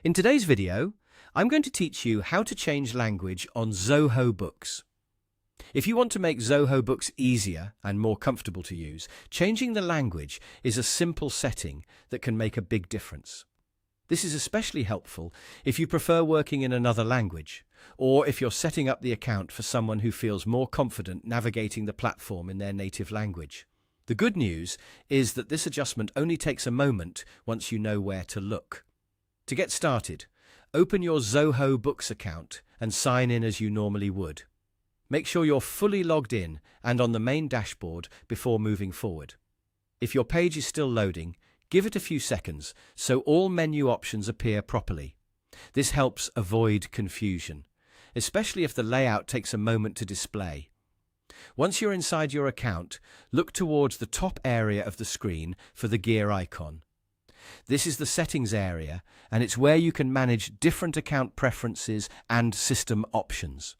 In today's video, I'm going to teach you how to change language on Zoho Books. If you want to make Zoho Books easier and more comfortable to use, changing the language is a simple setting that can make a big difference. This is especially helpful if you prefer working in another language, or if you're setting up the account for someone who feels more confident navigating the platform in their native language. The good news is that this adjustment only takes a moment once you know where to look. To get started, open your Zoho Books account and sign in as you normally would. Make sure you're fully logged in and on the main dashboard before moving forward. If your page is still loading, give it a few seconds so all menu options appear properly. This helps avoid confusion, especially if the layout takes a moment to display. Once you're inside your account, look towards the top area of the screen for the gear icon. This is the settings area, and it's where you can manage different account preferences and system options.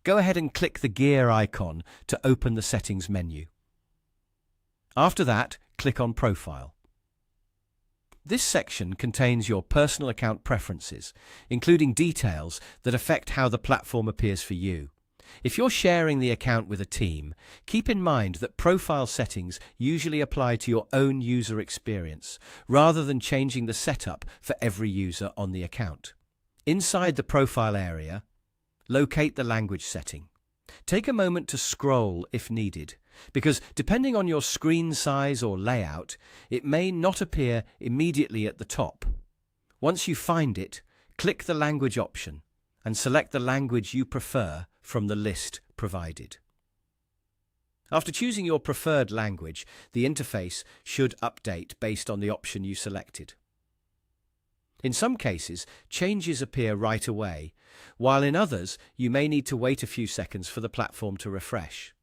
Go ahead and click the gear icon to open the settings menu. After that, click on Profile. This section contains your personal account preferences, including details that affect how the platform appears for you. If you're sharing the account with a team, keep in mind that profile settings usually apply to your own user experience, rather than changing the setup for every user on the account. Inside the profile area, locate the language setting. Take a moment to scroll if needed, because depending on your screen size or layout, it may not appear immediately at the top. Once you find it, click the language option and select the language you prefer from the list provided. After choosing your preferred language, the interface should update based on the option you selected. In some cases, changes appear right away, while in others, you may need to wait a few seconds for the platform to refresh.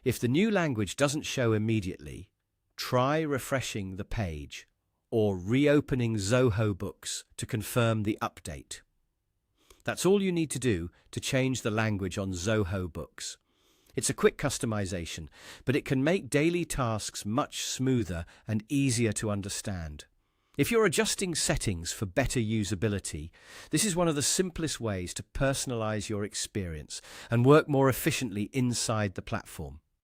If the new language doesn't show immediately, try refreshing the page or reopening Zoho Books to confirm the update. That's all you need to do to change the language on Zoho Books. It's a quick customization, but it can make daily tasks much smoother and easier to understand. If you're adjusting settings for better usability, this is one of the simplest ways to personalize your experience and work more efficiently inside the platform.